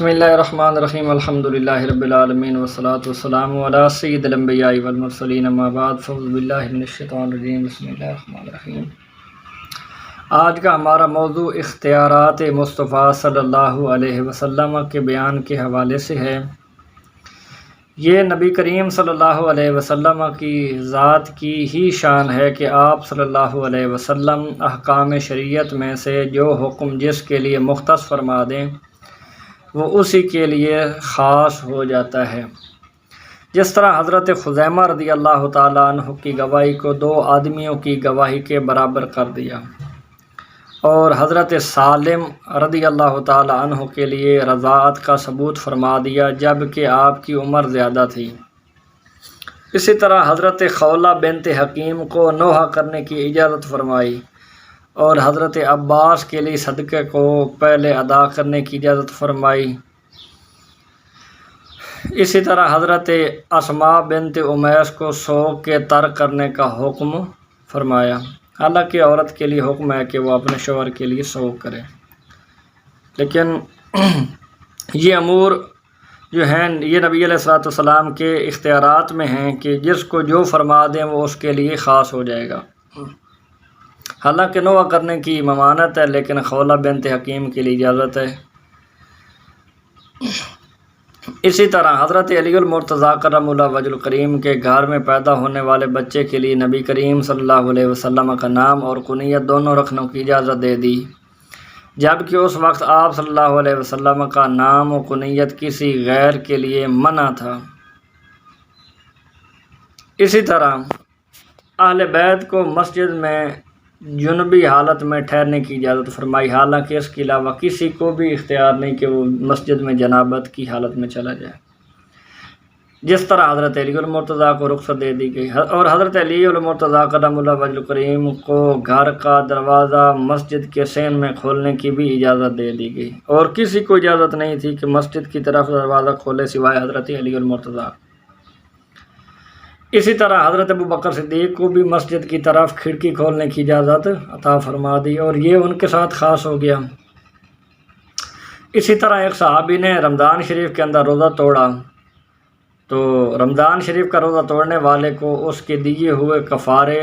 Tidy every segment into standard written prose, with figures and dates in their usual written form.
بسم اللہ الرحمن الرحیم الحمدللہ رب العالمین والصلاة والسلام علی سید الانبیاء والمرسلین اما بعد فاعوذ باللہ من الشیطان الرجیم بسم اللہ الرحمن الرحیم۔ آج کا ہمارا موضوع اختیارات مصطفیٰ صلی اللہ علیہ وسلم کے بیان کے حوالے سے ہے۔ یہ نبی کریم صلی اللہ علیہ وسلم کی ذات کی ہی شان ہے کہ آپ صلی اللہ علیہ وسلم احکام شریعت میں سے جو حکم جس کے لیے مختص فرما دیں وہ اسی کے لیے خاص ہو جاتا ہے۔ جس طرح حضرت خزیمہ رضی اللہ تعالیٰ عنہ کی گواہی کو دو آدمیوں کی گواہی کے برابر کر دیا اور حضرت سالم رضی اللہ تعالیٰ عنہ کے لیے رضاعت کا ثبوت فرما دیا جب کہ آپ کی عمر زیادہ تھی۔ اسی طرح حضرت خولہ بنت حکیم کو نوحہ کرنے کی اجازت فرمائی اور حضرت عباس کے لیے صدقے کو پہلے ادا کرنے کی اجازت فرمائی۔ اسی طرح حضرت اسماء بنت امیس کو سوگ کے ترک کرنے کا حکم فرمایا، حالانکہ عورت کے لیے حکم ہے کہ وہ اپنے شوہر کے لیے سوگ کرے، لیکن یہ امور جو ہیں یہ نبی علیہ الصلوۃ والسلام کے اختیارات میں ہیں کہ جس کو جو فرما دیں وہ اس کے لیے خاص ہو جائے گا۔ حالانکہ نوحہ کرنے کی ممانعت ہے لیکن خولہ بنت حکیم کے لیے اجازت ہے۔ اسی طرح حضرت علی المرتضیٰ کرم اللہ وجہ الکریم کے گھر میں پیدا ہونے والے بچے کے لیے نبی کریم صلی اللہ علیہ وسلم کا نام اور کنیت دونوں رکھنے کی اجازت دے دی، جبکہ اس وقت آپ صلی اللہ علیہ وسلم کا نام و کنیت کسی غیر کے لیے منع تھا۔ اسی طرح اہل بیت کو مسجد میں جنبی حالت میں ٹھہرنے کی اجازت فرمائی، حالانکہ اس کے علاوہ کسی کو بھی اختیار نہیں کہ وہ مسجد میں جنابت کی حالت میں چلا جائے، جس طرح حضرت علی المرتضیٰ کو رخصت دے دی گئی اور حضرت علی المرتضیٰ کرم اللہ وجہ الکریم کو گھر کا دروازہ مسجد کے سین میں کھولنے کی بھی اجازت دے دی گئی اور کسی کو اجازت نہیں تھی کہ مسجد کی طرف دروازہ کھولے سوائے حضرت علی المرتضیٰ۔ اسی طرح حضرت ابوبکر صدیق کو بھی مسجد کی طرف کھڑکی کھولنے کی اجازت عطا فرما دی اور یہ ان کے ساتھ خاص ہو گیا۔ اسی طرح ایک صحابی نے رمضان شریف کے اندر روزہ توڑا تو رمضان شریف کا روزہ توڑنے والے کو اس کے دیے ہوئے کفارے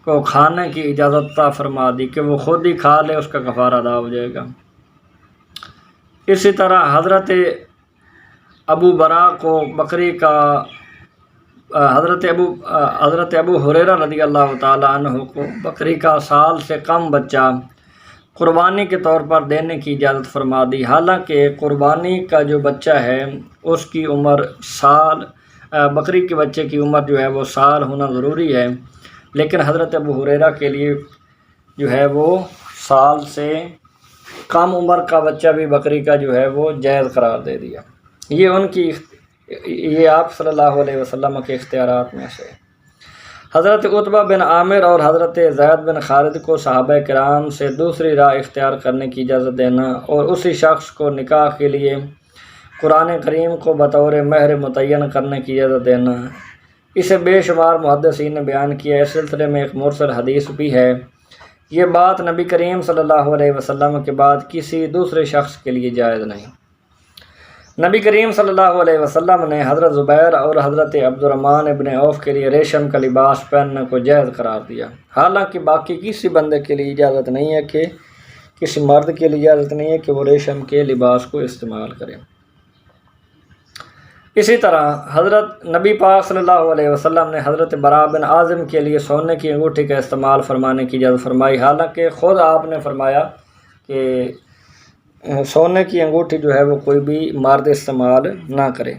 کو کھانے کی اجازت عطا فرما دی کہ وہ خود ہی کھا لے، اس کا کفارہ ادا ہو جائے گا۔ اسی طرح حضرت ابو برا کو بکری کا حضرت ابو ہریرہ رضی اللہ تعالیٰ عنہ کو بکری کا سال سے کم بچہ قربانی کے طور پر دینے کی اجازت فرما دی، حالانکہ قربانی کا جو بچہ ہے اس کی عمر سال، بکری کے بچے کی عمر جو ہے وہ سال ہونا ضروری ہے، لیکن حضرت ابو ہریرہ کے لیے جو ہے وہ سال سے کم عمر کا بچہ بھی بکری کا جو ہے وہ جائز قرار دے دیا۔ یہ آپ صلی اللہ علیہ وسلم کے اختیارات میں سے۔ حضرت عتبہ بن عامر اور حضرت زید بن خالد کو صحابہ کرام سے دوسری راہ اختیار کرنے کی اجازت دینا اور اسی شخص کو نکاح کے لیے قرآن کریم کو بطور مہر متعین کرنے کی اجازت دینا، اسے بے شمار محدثین نے بیان کیا۔ اس سلسلے میں ایک مرسل حدیث بھی ہے۔ یہ بات نبی کریم صلی اللہ علیہ وسلم کے بعد کسی دوسرے شخص کے لیے جائز نہیں۔ نبی کریم صلی اللہ علیہ وسلم نے حضرت زبیر اور حضرت عبد الرحمن ابن عوف کے لیے ریشم کا لباس پہننے کو جائز قرار دیا، حالانکہ باقی کسی بندے کے لیے اجازت نہیں ہے کہ کسی مرد کے لیے اجازت نہیں ہے کہ وہ ریشم کے لباس کو استعمال کرے۔ اسی طرح حضرت نبی پاک صلی اللہ علیہ وسلم نے حضرت براء بن عازم کے لیے سونے کی انگوٹھی کا استعمال فرمانے کی اجازت فرمائی، حالانکہ خود آپ نے فرمایا کہ سونے کی انگوٹھی جو ہے وہ کوئی بھی مرد استعمال نہ کرے،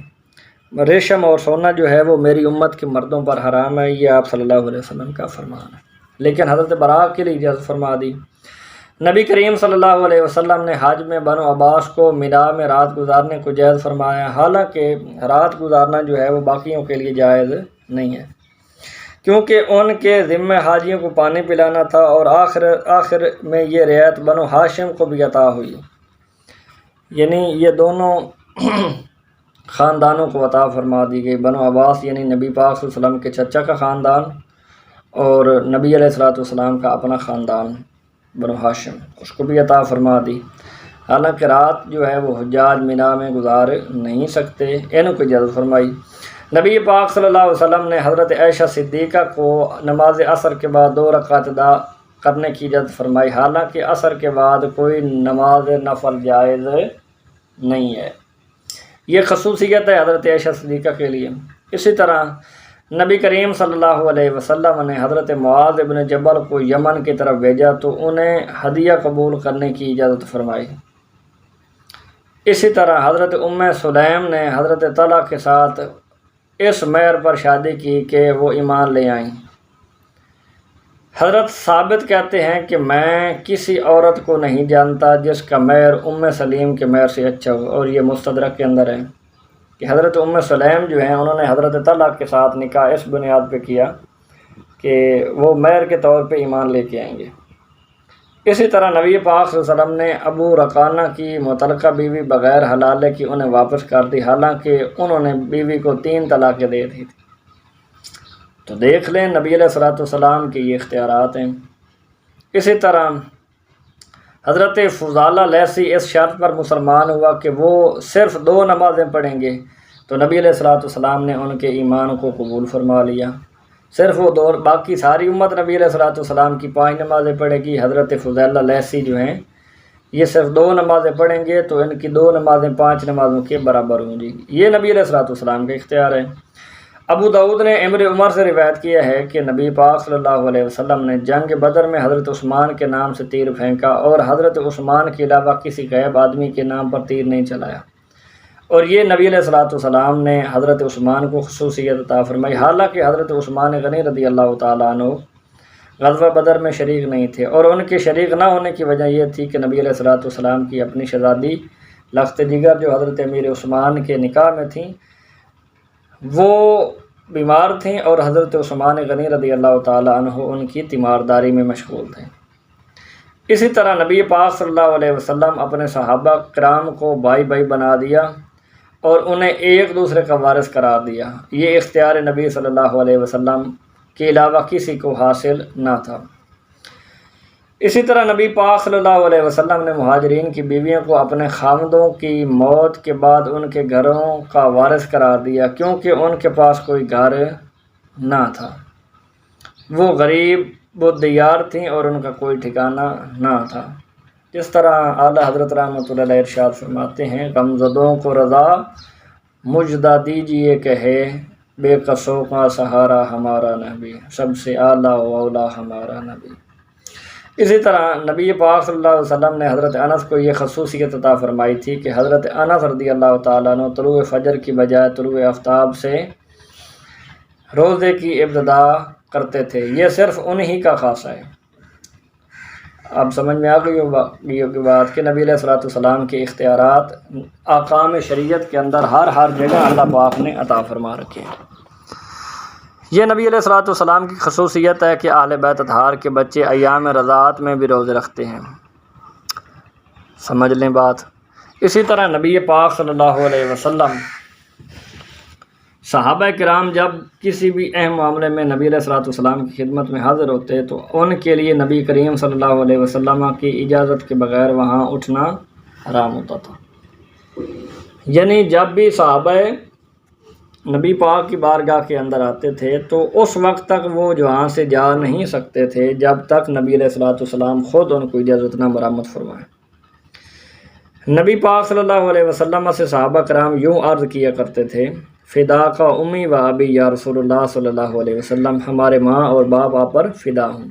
ریشم اور سونا جو ہے وہ میری امت کے مردوں پر حرام ہے، یہ آپ صلی اللہ علیہ وسلم کا فرمان ہے، لیکن حضرت براء کے لیے اجازت فرما دی۔ نبی کریم صلی اللہ علیہ وسلم نے حج میں بنو عباس کو مینا میں رات گزارنے کو جائز فرمایا، حالانکہ رات گزارنا جو ہے وہ باقیوں کے لیے جائز نہیں ہے، کیونکہ ان کے ذمہ حاجیوں کو پانی پلانا تھا اور آخر میں یہ رعایت بنو ہاشم کو بھی عطا ہوئی، یعنی یہ دونوں خاندانوں کو عطا فرما دی گئی۔ بنو عباس یعنی نبی پاک صلی اللہ علیہ وسلم کے چچا کا خاندان اور نبی علیہ الصلوۃ والسلام کا اپنا خاندان بنو ہاشم، اس کو بھی عطا فرما دی۔ حالانکہ رات جو ہے وہ حجاج مینا میں گزار نہیں سکتے، ان کو اجازت فرمائی۔ نبی پاک صلی اللہ علیہ وسلم نے حضرت عائشہ صدیقہ کو نماز عصر کے بعد 2 رکعت ادا کرنے کی اجازت فرمائی، حالانکہ عصر کے بعد کوئی نماز نفل جائز نہیں ہے۔ یہ خصوصیت ہے حضرت عائشہ صدیقہ کے لیے۔ اسی طرح نبی کریم صلی اللہ علیہ وسلم نے حضرت معاذ بن جبل کو یمن کی طرف بھیجا تو انہیں ہدیہ قبول کرنے کی اجازت فرمائی۔ اسی طرح حضرت ام سلیم نے حضرت طلحہ کے ساتھ اس مہر پر شادی کی کہ وہ ایمان لے آئیں۔ حضرت ثابت کہتے ہیں کہ میں کسی عورت کو نہیں جانتا جس کا مہر ام سلیم کے مہر سے اچھا ہو، اور یہ مستدرک کے اندر ہے کہ حضرت ام سلیم جو ہیں انہوں نے حضرت طلحہ کے ساتھ نکاح اس بنیاد پہ کیا کہ وہ مہر کے طور پہ ایمان لے کے آئیں گے۔ اسی طرح نبی پاک صلی اللہ علیہ وسلم نے ابو رقانہ کی متعلقہ بیوی بغیر حلالے کی انہیں واپس کر دی، حالانکہ انہوں نے بیوی کو 3 طلاقیں دے دی تھی۔ تو دیکھ لیں نبی علیہ الصلوۃ والسلام کے یہ اختیارات ہیں۔ اسی طرح حضرت فضالہ لیثی اس شرط پر مسلمان ہوا کہ وہ صرف 2 نمازیں پڑھیں گے، تو نبی علیہ الصلوۃ والسلام نے ان کے ایمان کو قبول فرما لیا۔ صرف وہ 2، باقی ساری امت نبی علیہ الصلوۃ والسلام کی 5 نمازیں پڑھے گی۔ حضرت فضالہ لیثی جو ہیں یہ صرف 2 نمازیں پڑھیں گے تو ان کی 2 نمازیں 5 نمازوں کے برابر ہوں گی۔ یہ نبی علیہ الصلوۃ والسلام کا اختیار ہے۔ ابو داؤد نے امر عمر سے روایت کیا ہے کہ نبی پاک صلی اللہ علیہ وسلم نے جنگ بدر میں حضرت عثمان کے نام سے تیر پھینکا، اور حضرت عثمان کے علاوہ کسی غیب آدمی کے نام پر تیر نہیں چلایا، اور یہ نبی علیہ الصلوۃ والسلام نے حضرت عثمان کو خصوصیت عطا فرمائی، حالانکہ حضرت عثمان غنی رضی اللہ تعالیٰ عنہ غزوہ بدر میں شریک نہیں تھے، اور ان کے شریک نہ ہونے کی وجہ یہ تھی کہ نبی علیہ الصلوۃ والسلام کی اپنی شہزادی لخت جگر جو حضرت امیر عثمان کے نکاح میں تھیں وہ بیمار تھیں، اور حضرت عثمان غنی رضی اللہ تعالیٰ عنہ ان کی تیمارداری میں مشغول تھے۔ اسی طرح نبی پاک صلی اللہ علیہ وسلم اپنے صحابہ کرام کو بھائی بھائی بنا دیا اور انہیں ایک دوسرے کا وارث قرار دیا۔ یہ اختیار نبی صلی اللہ علیہ وسلم کے علاوہ کسی کو حاصل نہ تھا۔ اسی طرح نبی پاک صلی اللہ علیہ وسلم نے مہاجرین کی بیویوں کو اپنے خاوندوں کی موت کے بعد ان کے گھروں کا وارث قرار دیا، کیونکہ ان کے پاس کوئی گھر نہ تھا، وہ غریب و دیار تھیں اور ان کا کوئی ٹھکانہ نہ تھا۔ جس طرح اعلیٰ حضرت رحمۃ اللہ علیہ ارشاد فرماتے ہیں، غمزدوں کو رضا مجدہ دیجیے کہے، بے قصوں کا سہارا ہمارا نبی، سب سے اعلیٰ و اولیٰ ہمارا نبی۔ اسی طرح نبی پاک صلی اللہ علیہ وسلم نے حضرت انس کو یہ خصوصیت عطا فرمائی تھی کہ حضرت انس رضی اللہ تعالیٰ عنہ طلوع فجر کی بجائے طلوع آفتاب سے روزے کی ابتدا کرتے تھے۔ یہ صرف انہی کا خاصہ ہے۔ اب سمجھ میں آ گئی ہوگی بات کہ نبی علیہ الصلوۃ والسلام کے اختیارات احکام شریعت کے اندر ہر جگہ اللہ پاک نے عطا فرما رکھے ہیں۔ یہ نبی علیہ الصلوۃ والسلام کی خصوصیت ہے کہ اہل بیت اطہار کے بچے ایام رضاعت میں بھی روزے رکھتے ہیں۔ سمجھ لیں بات۔ اسی طرح نبی پاک صلی اللہ علیہ وسلم صحابہ کرام جب کسی بھی اہم معاملے میں نبی علیہ الصلوۃ والسلام کی خدمت میں حاضر ہوتے تو ان کے لیے نبی کریم صلی اللہ علیہ وسلم کی اجازت کے بغیر وہاں اٹھنا حرام ہوتا تھا۔ یعنی جب بھی صحابہ نبی پاک کی بارگاہ کے اندر آتے تھے تو اس وقت تک وہ وہاں سے جا نہیں سکتے تھے جب تک نبی علیہ الصلوۃ والسلام خود ان کو اجازت نہ برآمد فرمائیں۔ نبی پاک صلی اللہ علیہ وسلم سے صحابہ کرام یوں عرض کیا کرتے تھے، فدا کا امی و ابی یا رسول اللہ صلی اللہ علیہ وسلم، ہمارے ماں اور باپ آپ پر فدا ہوں۔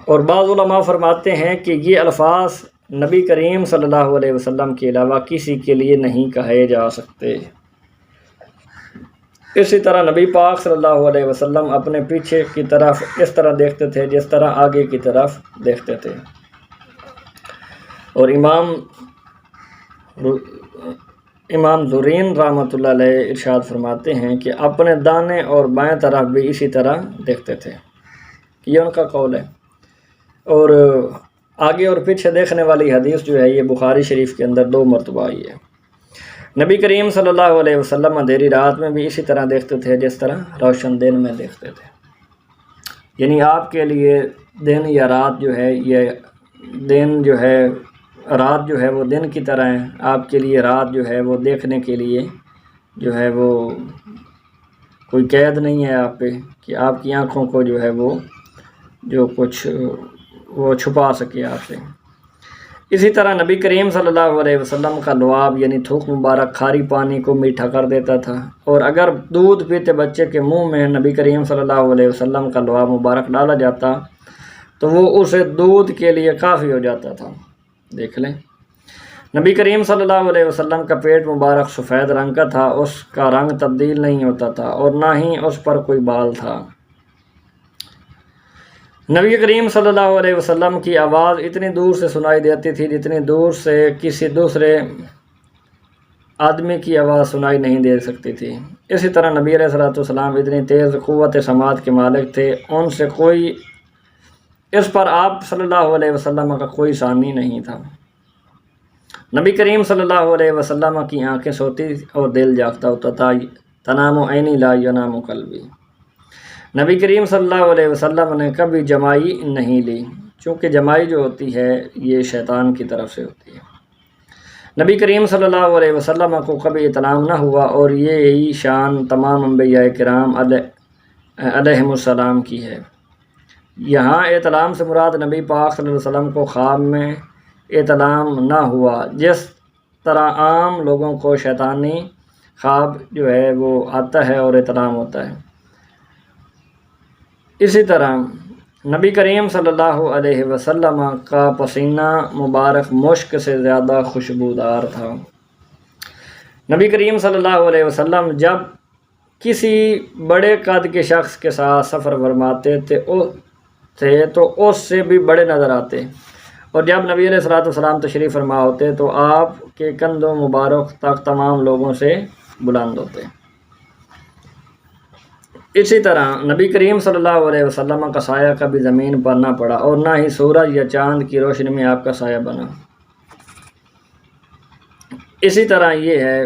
اور بعض علماء فرماتے ہیں کہ یہ الفاظ نبی کریم صلی اللہ علیہ وسلم کے علاوہ کسی کے لیے نہیں کہے جا سکتے۔ اسی طرح نبی پاک صلی اللہ علیہ وسلم اپنے پیچھے کی طرف اس طرح دیکھتے تھے جس طرح آگے کی طرف دیکھتے تھے۔ اور امام زرین رحمۃ اللہ علیہ ارشاد فرماتے ہیں کہ اپنے دانے اور بائیں طرف بھی اسی طرح دیکھتے تھے۔ یہ ان کا قول ہے۔ اور آگے اور پیچھے دیکھنے والی حدیث جو ہے یہ بخاری شریف کے اندر 2 مرتبہ آئی ہے۔ نبی کریم صلی اللہ علیہ وسلم اندھیری رات میں بھی اسی طرح دیکھتے تھے جس طرح روشن دن میں دیکھتے تھے۔ یعنی آپ کے لیے دن یا رات جو ہے، یہ دن جو ہے رات جو ہے وہ دن کی طرح ہے، آپ کے لیے رات جو ہے وہ دیکھنے کے لیے جو ہے وہ کوئی قید نہیں ہے آپ پہ کہ آپ کی آنکھوں کو جو ہے وہ جو کچھ وہ چھپا سکے آپ سے۔ اسی طرح نبی کریم صلی اللہ علیہ وسلم کا لعاب یعنی تھوک مبارک کھاری پانی کو میٹھا کر دیتا تھا، اور اگر دودھ پیتے بچے کے منہ میں نبی کریم صلی اللہ علیہ وسلم کا لعاب مبارک ڈالا جاتا تو وہ اسے دودھ کے لیے کافی ہو جاتا تھا۔ دیکھ لیں، نبی کریم صلی اللہ علیہ وسلم کا پیٹ مبارک سفید رنگ کا تھا، اس کا رنگ تبدیل نہیں ہوتا تھا اور نہ ہی اس پر کوئی بال تھا۔ نبی کریم صلی اللہ علیہ وسلم کی آواز اتنی دور سے سنائی دیتی تھی جتنی دور سے کسی دوسرے آدمی کی آواز سنائی نہیں دے سکتی تھی۔ اسی طرح نبی علیہ السلام اتنی تیز قوت سماعت کے مالک تھے، ان سے کوئی اس پر آپ صلی اللہ علیہ وسلم کا کوئی ثانی نہیں تھا۔ نبی کریم صلی اللہ علیہ وسلم کی آنکھیں سوتی اور دل جاگتا ہوتا تھا، تنام عینی لا ینام قلبی۔ نبی کریم صلی اللہ علیہ وسلم نے کبھی جمائی نہیں لی، چونکہ جمائی جو ہوتی ہے یہ شیطان کی طرف سے ہوتی ہے۔ نبی کریم صلی اللہ علیہ وسلم کو کبھی اطعام نہ ہوا، اور یہی شان تمام انبیاء کرام علیہم السلام کی ہے۔ یہاں اطعام سے مراد نبی پاک صلی اللہ علیہ وسلم کو خواب میں اطعام نہ ہوا، جس طرح عام لوگوں کو شیطانی خواب جو ہے وہ آتا ہے اور اطعام ہوتا ہے۔ اسی طرح نبی کریم صلی اللہ علیہ وسلم کا پسینہ مبارک مشک سے زیادہ خوشبودار تھا۔ نبی کریم صلی اللہ علیہ وسلم جب کسی بڑے قد کے شخص کے ساتھ سفر فرماتے تھے تو اس سے بھی بڑے نظر آتے، اور جب نبی علیہ السلام تشریف فرما ہوتے تو آپ کے کندھوں مبارک تک تمام لوگوں سے بلند ہوتے۔ اسی طرح نبی کریم صلی اللہ علیہ وسلم کا سایہ کبھی زمین پر نہ پڑا، اور نہ ہی سورج یا چاند کی روشنی میں آپ کا سایہ بنا۔ اسی طرح یہ ہے،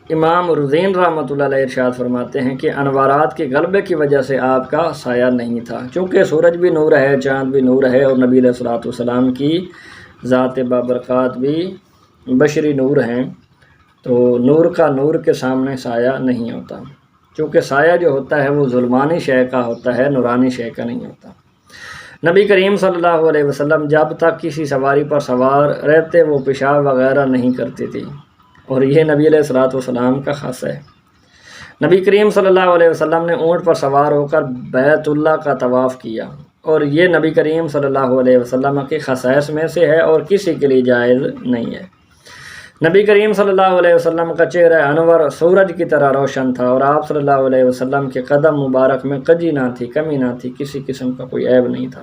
امام رزین رحمۃ اللہ علیہ ارشاد فرماتے ہیں کہ انوارات کے غلبے کی وجہ سے آپ کا سایہ نہیں تھا، چونکہ سورج بھی نور ہے، چاند بھی نور ہے، اور نبی علیہ السلام کی ذات بابرکات بھی بشری نور ہیں، تو نور کا نور کے سامنے سایہ نہیں ہوتا، چونکہ سایہ جو ہوتا ہے وہ ظلمانی شے کا ہوتا ہے، نورانی شے کا نہیں ہوتا۔ نبی کریم صلی اللہ علیہ وسلم جب تک کسی سواری پر سوار رہتے وہ پیشاب وغیرہ نہیں کرتی تھی، اور یہ نبی علیہ السلام کا خاص ہے۔ نبی کریم صلی اللہ علیہ وسلم نے اونٹ پر سوار ہو کر بیت اللہ کا طواف کیا، اور یہ نبی کریم صلی اللہ علیہ وسلم کے خصائص میں سے ہے اور کسی کے لیے جائز نہیں ہے۔ نبی کریم صلی اللہ علیہ وسلم کا چہرہ انور سورج کی طرح روشن تھا، اور آپ صلی اللہ علیہ وسلم کے قدم مبارک میں کجی نہ تھی، کمی نہ تھی، کسی قسم کا کوئی عیب نہیں تھا۔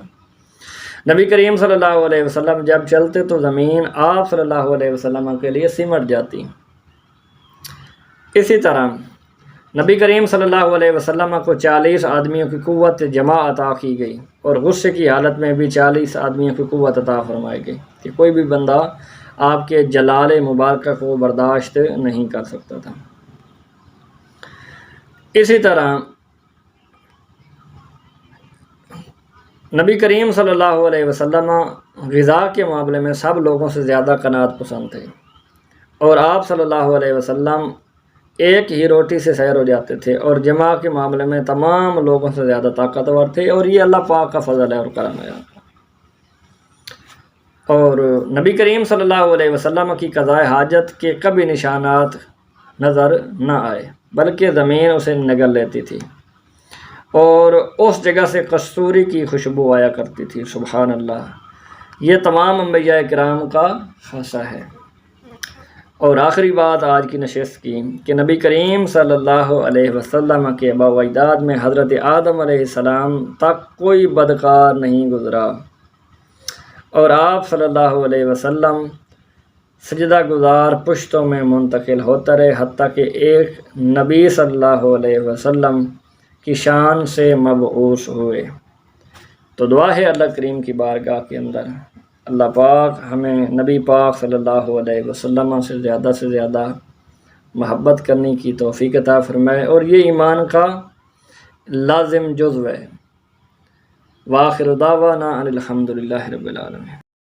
نبی کریم صلی اللہ علیہ وسلم جب چلتے تو زمین آپ صلی اللہ علیہ وسلم کے لیے سمٹ جاتی۔ اسی طرح نبی کریم صلی اللہ علیہ وسلم کو 40 آدمیوں کی قوت جمع عطا کی گئی، اور غصے کی حالت میں بھی 40 آدمیوں کی قوت عطا فرمائی گئی کہ کوئی بھی بندہ آپ کے جلال مبارکہ کو برداشت نہیں کر سکتا تھا۔ اسی طرح نبی کریم صلی اللہ علیہ وسلم غذا کے معاملے میں سب لوگوں سے زیادہ قناعت پسند تھے، اور آپ صلی اللہ علیہ وسلم ایک ہی روٹی سے سیر ہو جاتے تھے، اور جمع کے معاملے میں تمام لوگوں سے زیادہ طاقتور تھے، اور یہ اللہ پاک کا فضل ہے اور کرم ہے۔ اور نبی کریم صلی اللہ علیہ وسلم کی قضاء حاجت کے کبھی نشانات نظر نہ آئے، بلکہ زمین اسے نگل لیتی تھی، اور اس جگہ سے کستوری کی خوشبو آیا کرتی تھی۔ سبحان اللہ، یہ تمام انبیاء کرام کا خاصہ ہے۔ اور آخری بات آج کی نشست کی کہ نبی کریم صلی اللہ علیہ وسلم کے آباء و اجداد میں حضرت آدم علیہ السلام تک کوئی بدکار نہیں گزرا، اور آپ صلی اللہ علیہ وسلم سجدہ گزار پشتوں میں منتقل ہوتا رہے، حتیٰ کہ ایک نبی صلی اللہ علیہ وسلم کی شان سے مبعوث ہوئے۔ تو دعا ہے اللہ کریم کی بارگاہ کے اندر اللہ پاک ہمیں نبی پاک صلی اللہ علیہ وسلم سے زیادہ محبت کرنے کی توفیق عطا فرمائے، اور یہ ایمان کا لازم جزو ہے۔ وآخر دعوانا ان الحمد للہ رب العالمین۔